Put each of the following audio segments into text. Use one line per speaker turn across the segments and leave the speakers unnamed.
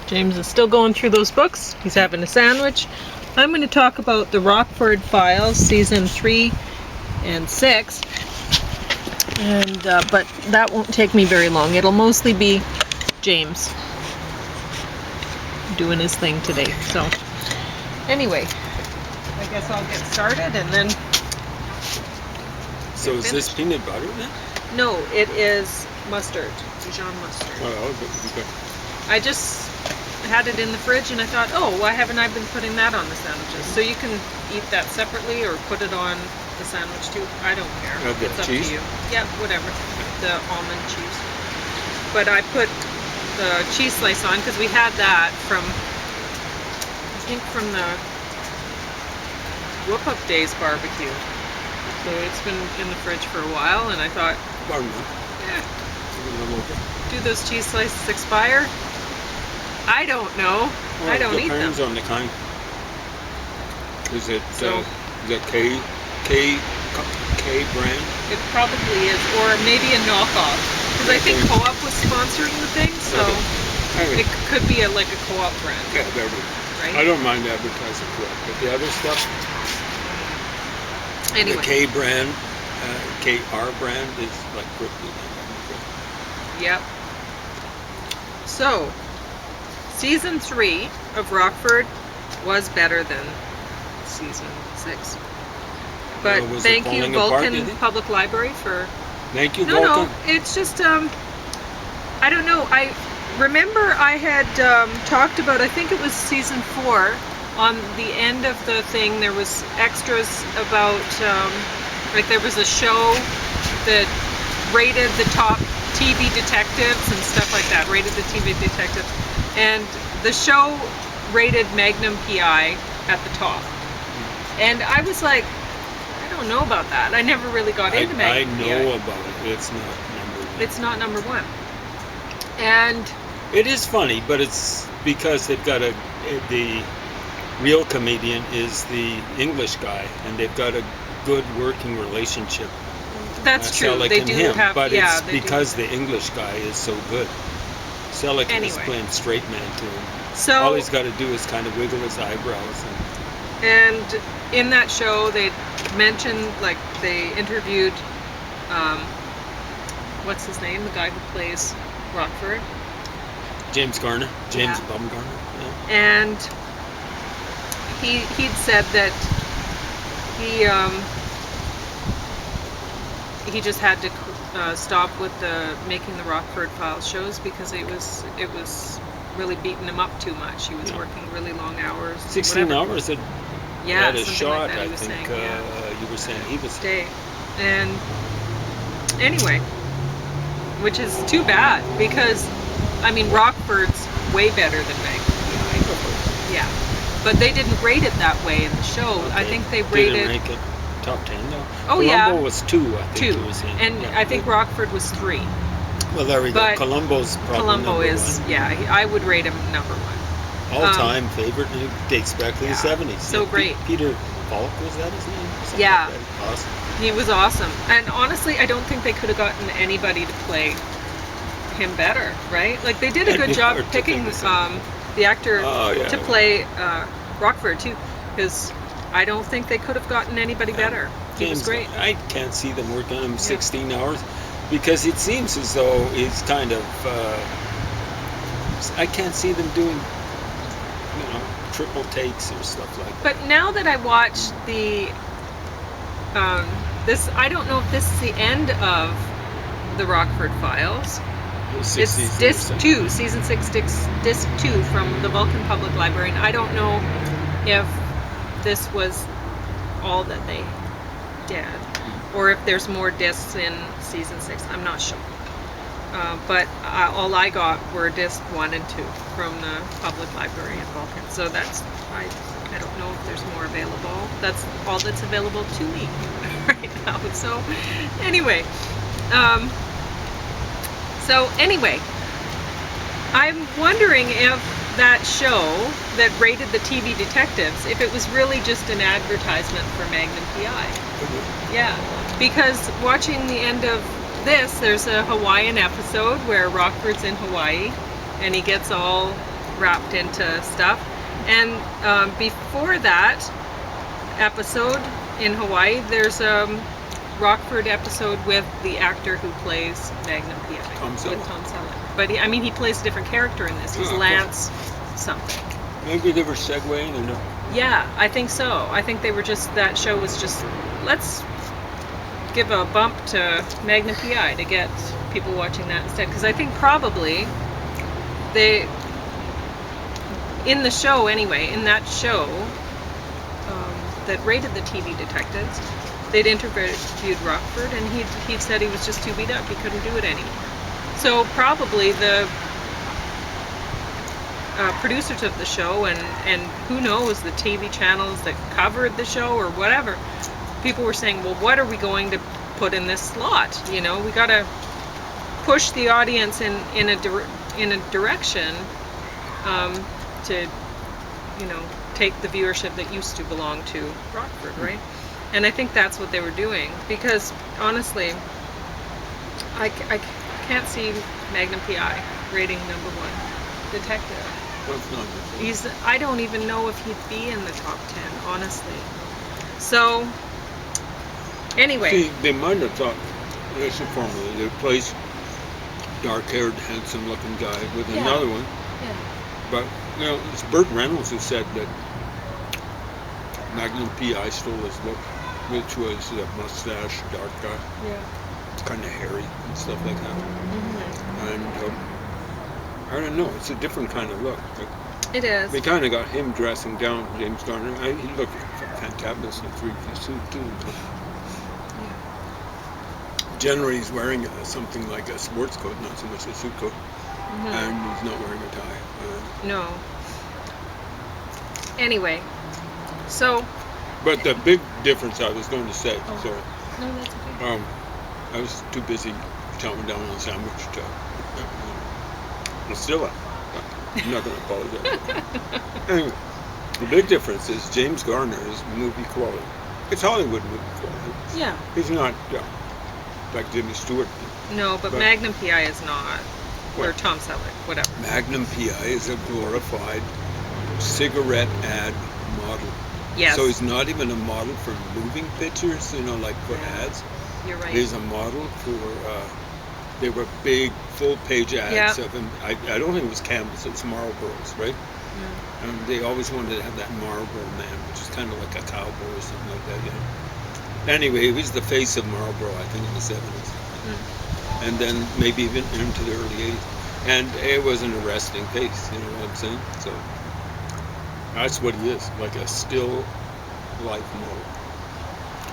James is still going through those books. He's having a sandwich. I'm going to talk about the Rockford Files, season 3 and 6. And but that won't take me very long. It'll mostly be James doing his thing today. So anyway, I guess I'll get started and then.
So is this peanut butter then?
No, it is mustard, Dijon mustard.
Oh, okay.
I just had it in the fridge and I thought, oh, why haven't I been putting that on the sandwiches? So you can eat that separately or put it on the sandwich too. I don't care. It's up
cheese?
to you. Yeah, whatever. The almond cheese. But I put the cheese slice on because we had that from, I think from the Whoop Up Days barbecue. So it's been in the fridge for a while and I thought, do those cheese slices expire? I don't know.
Well,
I don't eat them.
Depends on the kind. Is it K brand?
It probably is, or maybe a knockoff. Because I think Co-op was sponsoring the thing, so it could be like a Co-op brand.
Yeah, there we go.
Right?
I don't mind advertising Co-op, but the other stuff.
Anyway.
The K brand, KR brand is like Brooklyn.
Yep. So, season 3 of Rockford was better than season 6. But thank you, Vulcan Public Library, for...
Thank you, Vulcan.
No, it's just, I don't know. I remember I had talked about, I think it was season 4, on the end of the thing, there was extras about, like there was a show that rated the top TV detectives and stuff like that, rated the TV detectives. And the show rated Magnum PI at the top. And I was like, I don't know about that. I never really got into Magnum PI.
I know about it. It's not number 1.
It's not number 1. And
it is funny, but it's because they've got the real comedian is the English guy, and they've got a good working relationship.
That's true.
Selleck
they
and
do
him,
have,
but
yeah,
it's because the English guy is so good. Selleck is playing straight man to him.
So
all he's got to do is kind of wiggle his eyebrows.
And in that show, they mentioned, like, they interviewed, what's his name? The guy who plays Rockford.
James Garner. James Bumgarner. Yeah.
And he'd said that he just had to stop with making the Rockford Files shows because it was really beating him up too much. He was working really long hours.
16 hours at a shot,
like
I think you were saying he was
day. And anyway, which is too bad because I mean Rockford's way better than Magnum. Yeah. But they didn't rate it that way in the show. Okay. I think they rated...
Didn't rank it top 10 though?
Oh,
Columbo was 2, I think.
2. And I think Rockford was 3.
Well, there we go. Columbo's probably
Columbo is,
1.
Yeah, I would rate him number 1.
All-time favorite, and it dates back to the 70s.
So great.
Peter Falk, was that his name? Something
yeah.
Like that. Awesome.
He was awesome. And honestly, I don't think they could have gotten anybody to play him better, right? Like, they did a good job picking the actor to play Rockford too, because I don't think they could have gotten anybody better. He was great.
I can't see them working on him 16 hours because it seems as though he's kind of I can't see them doing triple takes or stuff like that.
But now that I watched the this, I don't know if this is the end of the Rockford Files. It's disc 2, season 6, disc 2 from the Vulcan Public Library, and I don't know if this was all that they did, or if there's more discs in season 6. I'm not sure. But all I got were disc 1 and 2 from the Public Library at Vulcan. So that's, I don't know if there's more available. That's all that's available to me right now. So anyway. I'm wondering if that show that rated the TV detectives, if it was really just an advertisement for Magnum PI. Yeah, because watching the end of this, there's a Hawaiian episode where Rockford's in Hawaii and he gets all wrapped into stuff. And before that episode in Hawaii, there's a Rockford episode with the actor who plays Magnum PI.
Tom Selleck.
With Tom Selleck. But he plays a different character in this. He's Lance something.
Maybe they were segueing or no?
Yeah, I think so. I think they were just, that show was just, let's give a bump to Magnum PI to get people watching that instead. Because I think probably they, in the show anyway, in that show that rated the TV detectives, they'd interviewed Rockford, and he'd said he was just too beat up, he couldn't do it anymore. So probably the producers of the show, and who knows, the TV channels that covered the show or whatever, people were saying, well, what are we going to put in this slot? You know, we got to push the audience in a direction to, you know, take the viewership that used to belong to Rockford, right? And I think that's what they were doing, because honestly, I can't see Magnum PI rating #1 detective. I don't even know if he'd be in the top 10, honestly. So, anyway.
See, they might have thought, that's the formula, they replaced dark-haired, handsome-looking guy with another one.
Yeah.
But, you know, it's Burt Reynolds who said that Magnum PI stole his look, which was a mustache, dark guy, kind of hairy and stuff like that.
Mm-hmm.
And I don't know, it's a different kind of look.
It is.
They kind of got him dressing down James Garner. He looked fantabulous in a three-piece suit too. Generally, he's wearing something like a sports coat, not so much a suit coat, and he's not wearing a tie.
No. Anyway, so.
But the big difference I was going to say, sorry.
No, that's okay.
I was too busy chowing down on a sandwich to. I'm still up. I'm not going to apologize. Anyway, the big difference is James Garner is movie quality. It's Hollywood movie quality.
Yeah.
He's not like Jimmy Stewart.
No, but Magnum PI is not. Or Tom Selleck, whatever.
Magnum PI is a glorified cigarette ad model.
Yes.
So he's not even a model for moving pictures, you know, like for ads.
You're right.
He's a model for, they were big, full-page ads of him. I don't think it was Campbell's, it was Marlboro's, right? Yeah. And they always wanted to have that Marlboro man, which is kind of like a cowboy or something like that, you know. Anyway, he was the face of Marlboro, I think, in the 70s. And then maybe even into the early 80s. And it was an arresting face, you know what I'm saying? So that's what he is, like a still life model.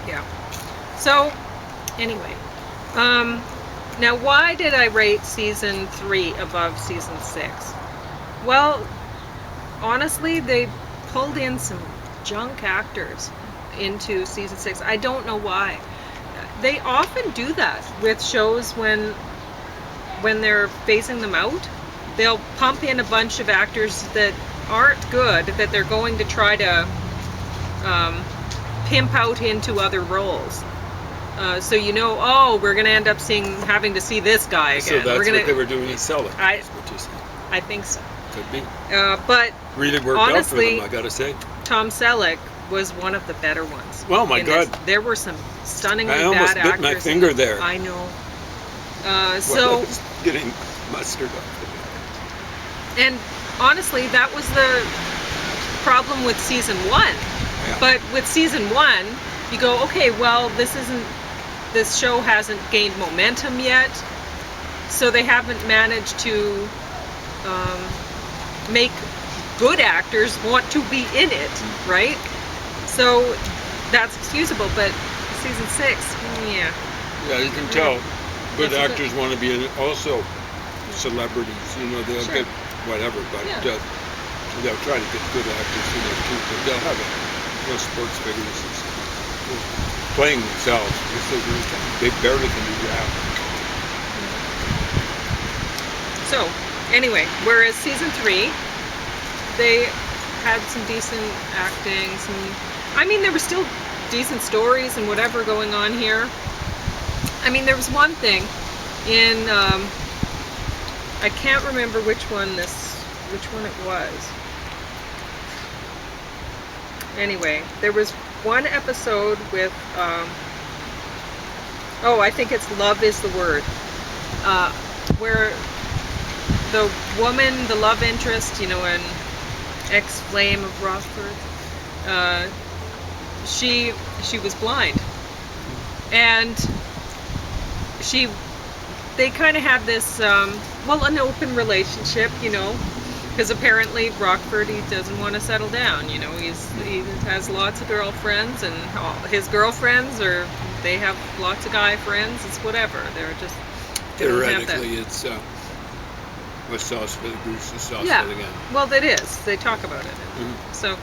Yeah. So, anyway. Now, why did I rate season 3 above season 6? Well, honestly, they pulled in some junk actors into season 6. I don't know why. They often do that with shows when they're phasing them out. They'll pump in a bunch of actors that aren't good, that they're going to try to pimp out into other roles. So you know, we're going to end up having to see this guy again.
So that's what they were doing in Selleck.
I think so.
Could be.
But
really worked
honestly,
out for them, I gotta say.
Tom Selleck was one of the better ones.
Well, my God.
There were some stunningly
I almost
bad actors.
bit my finger there.
I know.
So it's getting mustard off.
And honestly, that was the problem with season 1.
Yeah.
But with season 1, you go, okay, well, this show hasn't gained momentum yet, so they haven't managed to make good actors want to be in it, right? So that's excusable, but season 6,
yeah. Yeah, you can tell good actors want to be in it. Also, celebrities, you know, they'll get whatever, but they'll try to get good actors in there too, but they'll have sports figures and stuff. Playing themselves, because they barely can do that.
So, anyway, whereas season 3, they had some decent acting, there were still decent stories and whatever going on here. I mean, there was one thing in, I can't remember which one this which one it was. Anyway, there was one episode with, I think it's Love is the Word, where the woman, the love interest, an ex-flame of Rockford, she was blind. And they kind of had this, an open relationship, because apparently Rockford, he doesn't want to settle down, he has lots of girlfriends, and all his girlfriends, or they have lots of guy friends, it's whatever, they're just...
Theoretically, it's what's sauce for the goose is sauce for the gun.
Well, it is. They talk about it. So,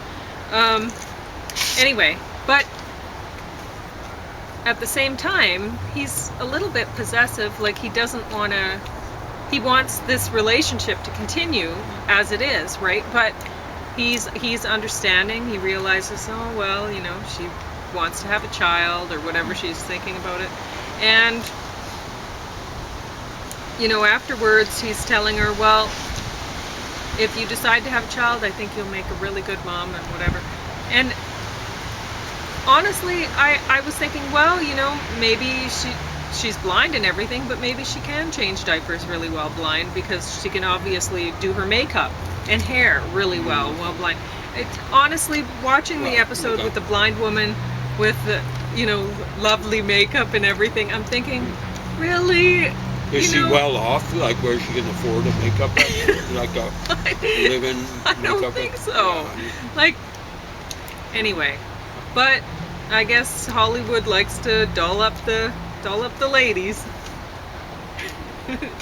anyway, but at the same time, he's a little bit possessive, like he doesn't want to... He wants this relationship to continue as it is, right? But he's understanding. He realizes, she wants to have a child or whatever she's thinking about it. And, afterwards he's telling her, well, if you decide to have a child, I think you'll make a really good mom and whatever. And honestly, I was thinking, well, maybe she's blind and everything, but maybe she can change diapers really well blind, because she can obviously do her makeup and hair really well while blind. Honestly, watching the episode with the blind woman with the, lovely makeup and everything, I'm thinking, really?
Is she well off? Like, where she can afford a makeup like a live-in makeup?
I don't think so. Anyway, but I guess Hollywood likes to doll up the ladies.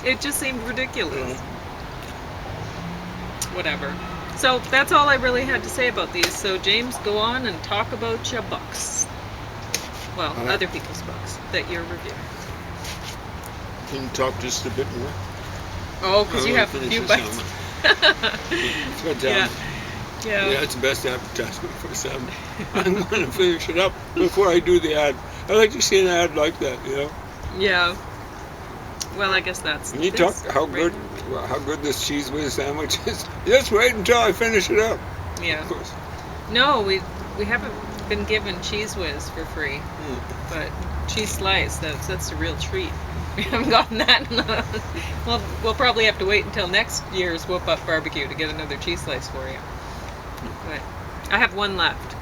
It just seemed ridiculous. Whatever. So that's all I really had to say about these. So James, go on and talk about your books. Well, other people's books that you're reviewing.
Can you talk just a bit more?
Oh, because you have a few books.
Yeah, it's the best advertisement for salmon. I'm going to finish it up before I do the ad. I like to see an ad like that,
Yeah. Well, I guess that's...
Can you talk how good this cheese whiz sandwich is? Just wait until I finish it up.
Yeah.
Of course.
No, we haven't been given cheese whiz for free, but cheese slice, that's a real treat. We haven't gotten that. Well, we'll probably have to wait until next year's Whoop Up Barbecue to get another cheese slice for you. But I have one left.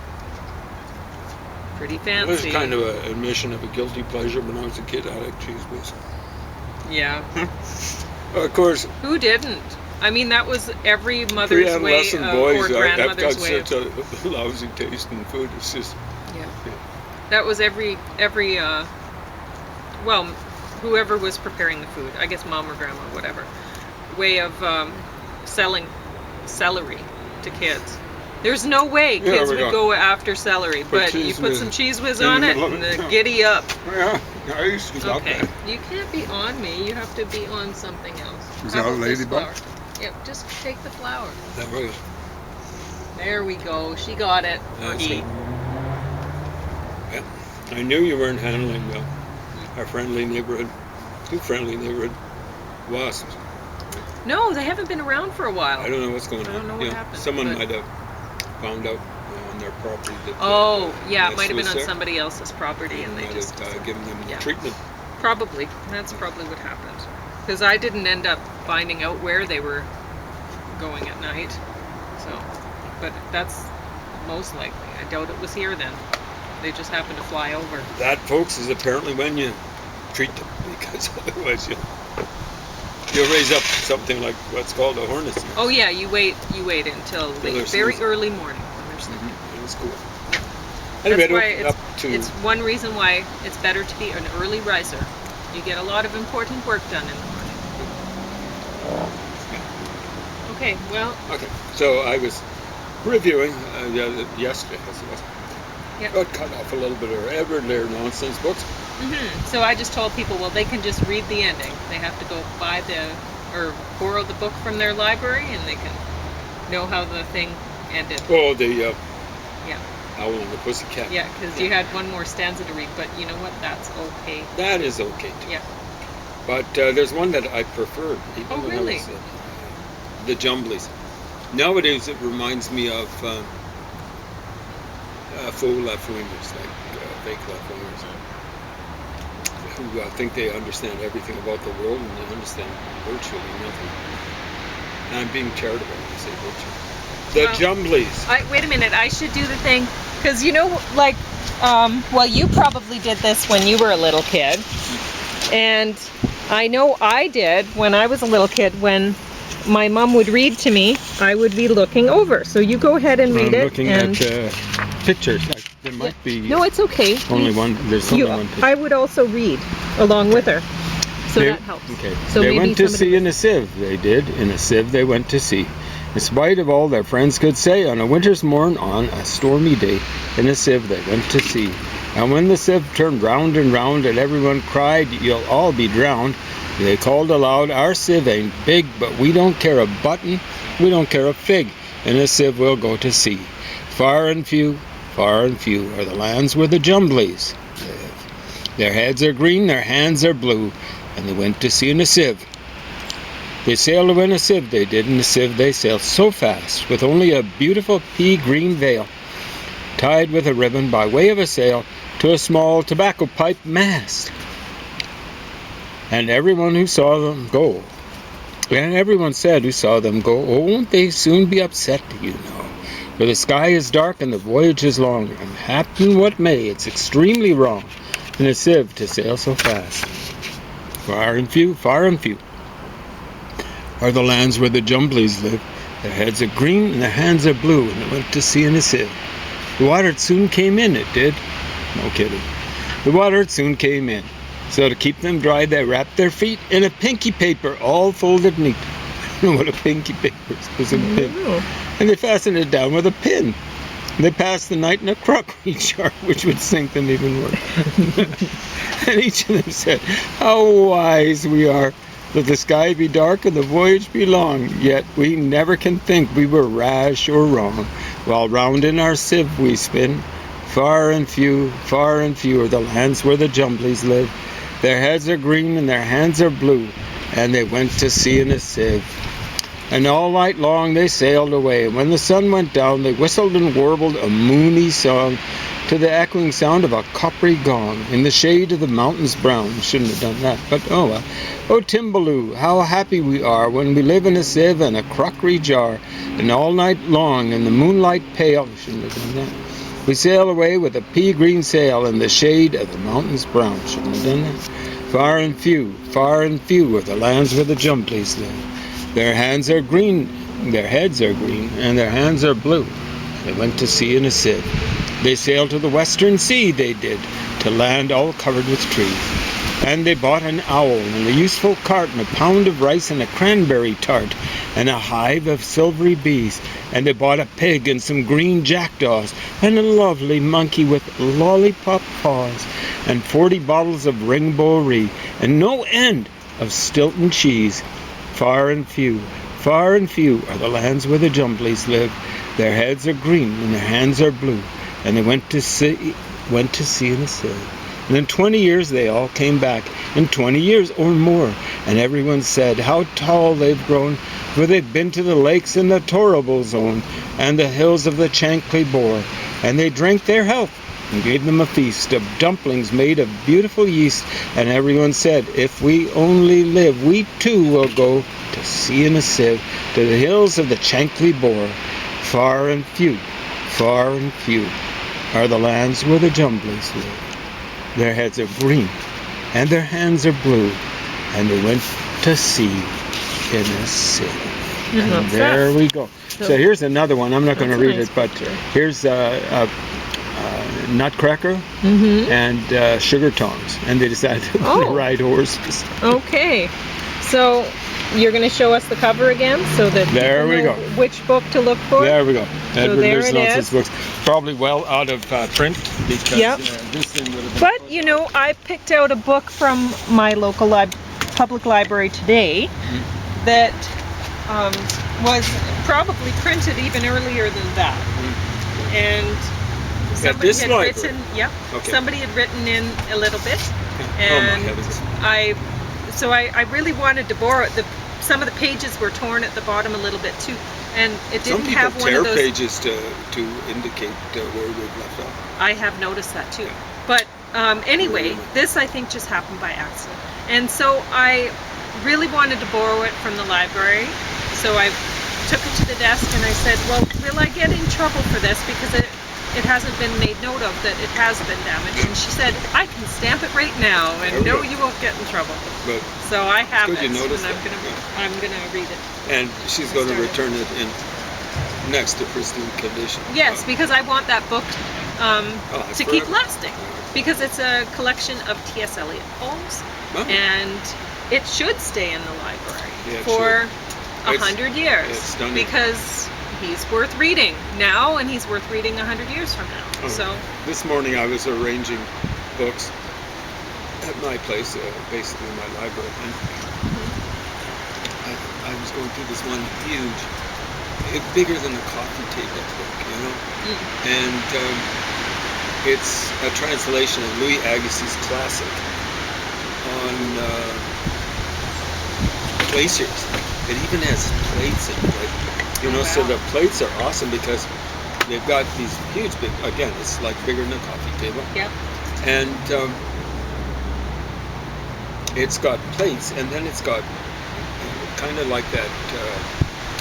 Pretty fancy.
It was kind of an admission of a guilty pleasure when I was a kid. I liked cheese whiz.
Yeah.
Of course.
Who didn't? I mean, that was every mother's way, or grandmother's way.
I've got such a lousy taste in food. It's just...
Yeah. That was every whoever was preparing the food, I guess mom or grandma, whatever, way of selling celery to kids. There's no way kids would go after celery, but you put some cheese whiz on it and giddy up.
Yeah, I used to love that.
You can't be on me. You have to be on something else.
Is that a ladybug?
Yep, just take the flour.
That was.
There we go. She got it.
Yeah. I knew you weren't handling our two friendly neighborhood wasps.
No, they haven't been around for a while.
I don't know what's going on.
I don't know what happened.
Someone might have found out on their property that...
it might have been on somebody else's property, and they just...
given them treatment.
Probably. That's probably what happened. Because I didn't end up finding out where they were going at night. So, but that's most likely. I doubt it was here then. They just happened to fly over.
That, folks, is apparently when you treat them, because otherwise you'll raise up something like what's called a hornet's nest.
Oh yeah, you wait until very early morning when they're sleeping.
That's cool.
Anyway, that's why it's one reason why it's better to be an early riser. You get a lot of important work done in the morning. Okay, well.
Okay, so I was reviewing yesterday, I suppose.
Yep.
Got cut off a little bit of Edward Lear nonsense books.
So I just told people, well, they can just read the ending. They have to go buy or borrow the book from their library, and they can know how the thing ended.
Oh, the Owl and the Pussycat.
Yeah, because you had one more stanza to read, but you know what? That's okay.
That is okay, too.
Yeah.
But there's one that I preferred.
Oh, really?
The Jumblies. Nowadays, it reminds me of faux left-wingers, like fake left-wingers, who think they understand everything about the world, and they understand virtually nothing. And I'm being charitable when I say virtually. The Jumblies.
Wait a minute, I should do the thing, because you know, like, well, you probably did this when you were a little kid, and I know I did when I was a little kid. When my mom would read to me, I would be looking over. So you go ahead and read it.
I'm looking at pictures. There might be.
No, it's okay.
Only one. There's only one picture.
I would also read along with her, so that helps.
Okay.
So
they went to sea in a sieve. They did. In a sieve, they went to sea. In spite of all their friends could say, on a winter's morn, on a stormy day, in a sieve they went to sea. And when the sieve turned round and round, and everyone cried, "You'll all be drowned," they called aloud, "Our sieve ain't big, but we don't care a button, we don't care a fig. In a sieve we'll go to sea. Far and few are the lands where the Jumblies live. Their heads are green, their hands are blue, and they went to sea in a sieve. They sailed in a sieve, they did. In a sieve they sailed so fast, with only a beautiful pea-green veil, tied with a ribbon by way of a sail to a small tobacco pipe mast. And everyone who saw them go, and everyone said who saw them go, oh, won't they soon be upset, you know? For the sky is dark and the voyage is long, and happen what may, it's extremely wrong in a sieve to sail so fast. Far and few are the lands where the Jumblies live. Their heads are green and their hands are blue, and they went to sea in a sieve. The water soon came in, it did. No kidding. The water soon came in. So to keep them dry, they wrapped their feet in a pinky paper, all folded neat. I don't know what a pinky paper is. It was a pin. And they fastened it down with a pin. They passed the night in a crockery jar, which would sink them even worse. And each of them said, how wise we are, that the sky be dark and the voyage be long, yet we never can think we were rash or wrong, while round in our sieve we spin. Far and few are the lands where the Jumblies live. Their heads are green and their hands are blue, and they went to sea in a sieve. And all night long they sailed away, and when the sun went down they whistled and warbled a moony song to the echoing sound of a coppery gong in the shade of the mountains brown. Shouldn't have done that, but oh well. Oh Timbaloo, how happy we are when we live in a sieve and a crockery jar, and all night long in the moonlight pale. Shouldn't have done that. We sail away with a pea-green sail in the shade of the mountains brown. Shouldn't have done that. Far and few are the lands where the Jumblies live. Their hands are green, their heads are green, and their hands are blue. They went to sea in a sieve. They sailed to the western sea, they did, to land all covered with trees. And they bought an owl and a useful cart and a pound of rice and a cranberry tart and a hive of silvery bees. And they bought a pig and some green jackdaws and a lovely monkey with lollipop paws and 40 bottles of Ringbo-Ree and no end of Stilton cheese. Far and few are the lands where the Jumblies live. Their heads are green and their hands are blue, and they went to sea in a sieve. And in 20 years they all came back, in 20 years or more, and everyone said how tall they've grown, for they've been to the lakes in the torrible zone and the hills of the Chankly Bore, and they drank their health and gave them a feast of dumplings made of beautiful yeast, and everyone said, if we only live, we too will go to sea in a sieve, to the hills of the Chankly Bore. Far and few are the lands where the Jumblies live. Their heads are green, and their hands are blue, and they went to sea in a sieve. And there we go. So here's another one. I'm not going to read it, but here's a Nutcracker and Sugar Tongs, and they decided to ride horses.
Okay, so you're going to show us the cover again, so that
there we go.
Which book to look for?
There we go. Edward Lear's nonsense books, probably well out of print because this thing would have been.
But you know, I picked out a book from my local public library today that was probably printed even earlier than that, and. Somebody had written, somebody had written in a little bit, and I really wanted to borrow it. Some of the pages were torn at the bottom a little bit too, And it
Some
didn't
people
have one
tear
of those.
pages to indicate where we've left off.
I have noticed that too.
Yeah.
But anyway,
Really?
this I think just happened by accident. And so I really wanted to borrow it from the library. So I took it to the desk and I said, well, will I get in trouble for this? Because it hasn't been made note of that it has been damaged. And she said, I can stamp it right now and no, you won't get in trouble.
But
so I have
good
it,
you noticed
and
that.
I'm gonna read it.
And she's going to return it in next to pristine condition.
Yes, because I want that book to keep lasting.
Yeah.
Because it's a collection of T.S. Eliot poems, and it should stay in the library for 100 years.
It's stunning.
Because he's worth reading now, and he's worth reading 100 years from now.
Oh.
So
this morning I was arranging books at my place, basically my library, and I was going through this one huge, bigger than a coffee table book, you know, and it's a translation of Louis Agassiz's classic on glaciers. It even has plates in it, like, you know. So the plates are awesome because they've got these huge, big. Again, it's like bigger than a coffee table.
Yep.
And it's got plates, and then it's got kind of like that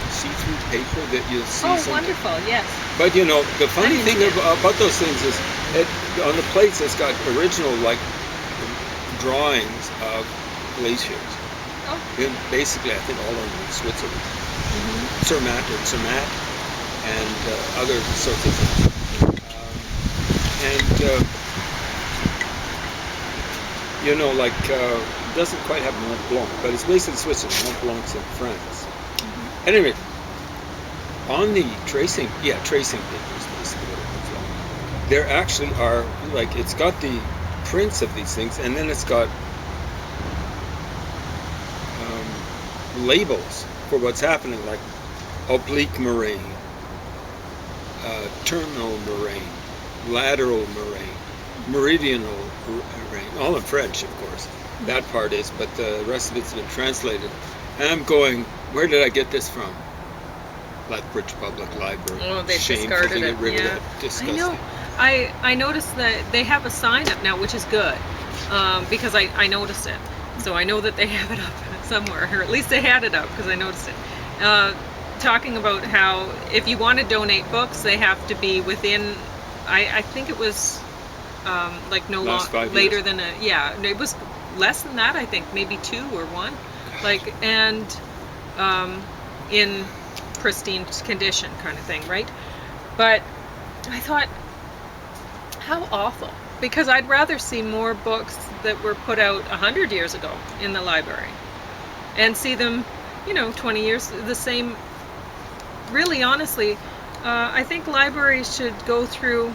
see-through paper that you'll see.
Oh, wonderful! Yes.
But you know, the funny thing about those things is, on the plates, it's got original like drawings of glaciers.
Oh.
Basically, I think all over Switzerland, Zermatt and other sorts of things. You know, like doesn't quite have Mont Blanc, but it's basically Switzerland. Mont Blanc's in France. Anyway, on the tracing papers, basically what it looks like, there actually are, like, it's got the prints of these things, and then it's got labels for what's happening, like oblique moraine, terminal moraine, lateral moraine, meridional moraine, all in French, of course. That part is, but the rest of it's been translated. And I'm going, where did I get this from? Lethbridge Public Library.
Oh, they've
Shame
discarded
to
it.
get rid of
Yeah.
that. Disgusting.
I know. I noticed that they have a sign up now, which is good, because I noticed it. So I know that they have it up somewhere, or at least they had it up because I noticed it. Talking about how if you want to donate books, they have to be within. I think it was like no later than it was less than that. I think maybe 2 or 1, like, and in pristine condition kind of thing, right? But I thought, how awful, because I'd rather see more books that were put out 100 years ago in the library and see them, 20 years the same. Really, honestly, I think libraries should go through,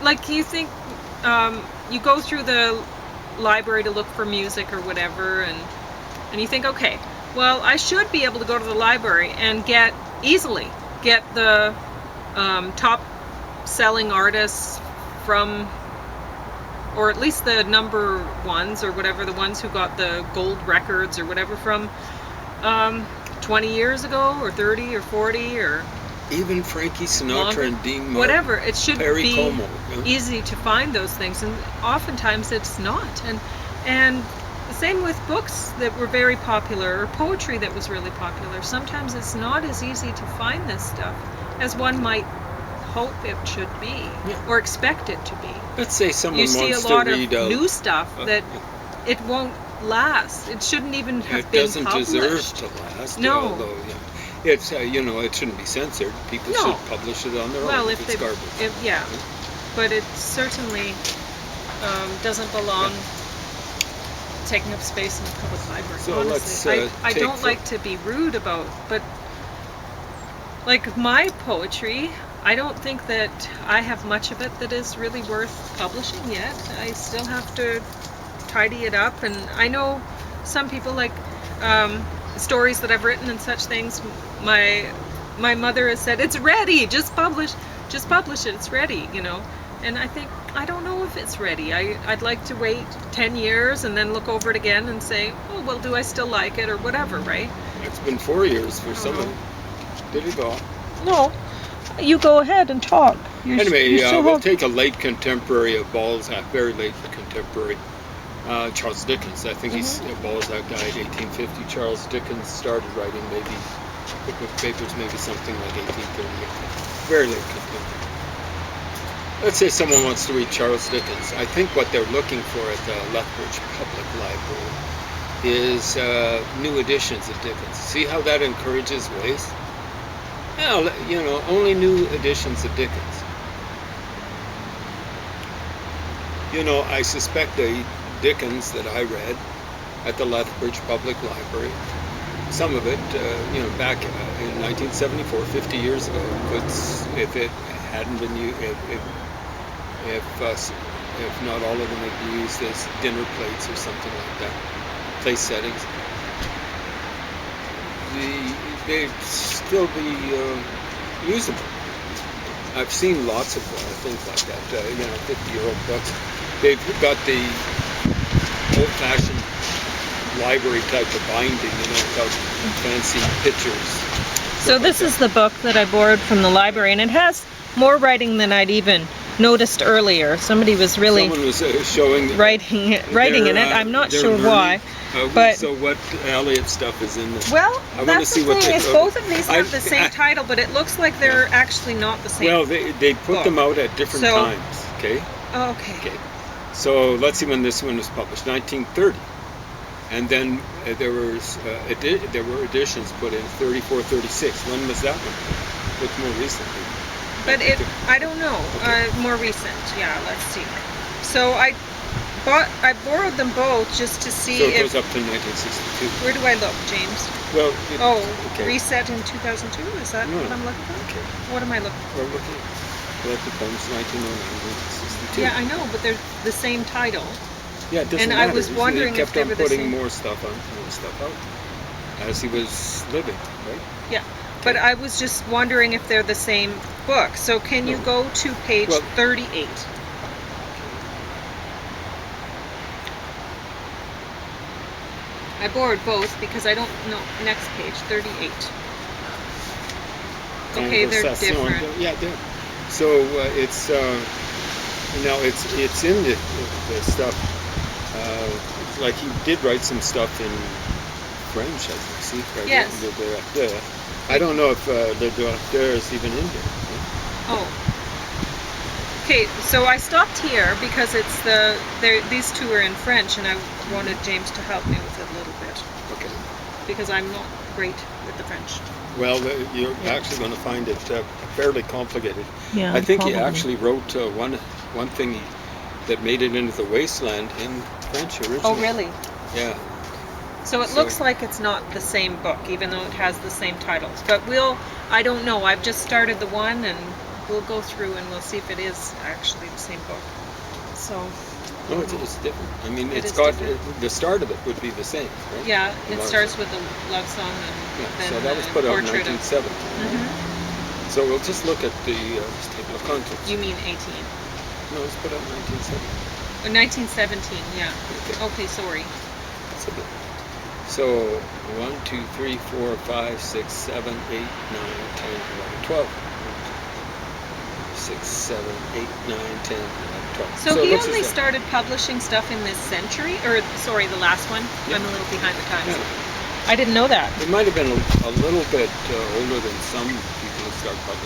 like, you think you go through the library to look for music or whatever, and you think, okay, well, I should be able to go to the library and easily get the top selling artists from, or at least the number ones or whatever, the ones who got the gold records or whatever from 20 years ago or 30 or 40 or
even Frankie Sinatra
longer,
and Dean Martin,
whatever. It should
Perry
be
Como,
easy to find those things, and oftentimes it's not. And the same with books that were very popular, or poetry that was really popular. Sometimes it's not as easy to find this stuff as one might hope it should be, or expect it to be.
Let's say someone
you see
wants
a lot
to read
of new stuff that it won't last. It shouldn't even have been published.
It doesn't deserve to last.
No.
Although, it's it shouldn't be censored. People should publish it on their own if it's garbage.
But it certainly doesn't belong taking up space in the public library.
So
honestly, I don't like to be rude about, but like my poetry, I don't think that I have much of it that is really worth publishing yet. I still have to tidy it up, and I know some people like stories that I've written and such things. My mother has said, it's ready, just publish it, it's ready, and I think, I don't know if it's ready. I'd like to wait 10 years and then look over it again and say, oh, well, do I still like it or whatever, right?
It's been 4 years for some of them. Did he go?
No. You go ahead and talk.
Anyway,
still
we'll
have-
take a late contemporary of Balzac, very late contemporary. Charles Dickens. I think Balzac died 1850. Charles Dickens started writing maybe Pickwick Papers, maybe something like 1838. Very late contemporary. Let's say someone wants to read Charles Dickens. I think what they're looking for at the Lethbridge Public Library is new editions of Dickens. See how that encourages waste? Yeah, you know, only new editions of Dickens. You know, I suspect the Dickens that I read at the Lethbridge Public Library, some of it, you know, back in 1974, 50 years ago, if it hadn't been used, if not all of them had been used as dinner plates or something like that, place settings, they'd still be usable. I've seen lots of things like that, you know, 50-year-old books. They've got the old-fashioned library type of binding, you know, without fancy pictures.
So this is the book that I borrowed from the library, and it has more writing than I'd even noticed earlier. Somebody was really
Someone was showing
writing in it. I'm not sure why. But
so what Eliot stuff is in there?
Well,
I
that's
see
the
what
thing
they-
is both of these have the same
I-
title, but it looks like they're actually not the same.
Well, they put
book.
them out at different
So-
times. Okay.
Okay.
Okay. So let's see when this one was published. 1930, and then there were editions put in 34, 36. When was that one? What's more recently?
But I don't know.
Okay.
More recent. Yeah, let's see. So I borrowed them both just to see
So it
if.
goes up to 1962.
Where do I look, James?
Well. Okay.
Reset in 2002. Is that
No.
what I'm looking for?
Okay.
What am I looking for?
We're looking. Collected Poems, 1909, 1962.
Yeah, I know, but they're the same title.
Yeah, it doesn't
And
matter.
I was wondering
he
if
kept
they
on
were the
putting
same.
more stuff out as he was living, right?
Yeah. But I was just wondering if they're the same book. So can you go to page 38? I borrowed both because I don't know. Next page, 38. Okay, they're
Conversation.
different.
Yeah, they're. So it's now it's in the stuff. Like he did write some stuff in French, I think. See, right?
Yes.
I don't know if Le Docteur is even in there.
Oh. Okay, so I stopped here because it's these two are in French, and I wanted James to help me with it a little bit
Okay.
because I'm not great with the French.
Well, you're actually going to find it fairly complicated.
yeah,
I think
probably.
he actually wrote one thing that made it into the Wasteland in French originally.
Oh, really?
Yeah.
So it looks like it's not the same book, even though it has the same titles. But I don't know. I've just started the one, and we'll go through and we'll see if it is actually the same book. So.
No, it's different. I mean,
It
it's
is
got
different.
the start of it would be the same, right?
Yeah,
The
it
love
starts
song.
with a love song and
Yeah,
then
so that was put out in
portrait of.
1970.
Mhm.
So we'll just look at the table of contents.
You mean 18?
No, it's put out in 1970.
1917, yeah.
Okay.
Okay, sorry.
That's a bit. So 1, 2, 3, 4, 5, 6, 7, 8, 9, 10, 11, 12. 6, 7, 8, 9, 10, 11, 12.
So
it
he
looks
only
as though-
started publishing stuff in this century, or sorry, the last one.
Yeah.
I'm a little behind the times.
Yeah.
I didn't know that.
It might have been a little bit older than some people who start publishing.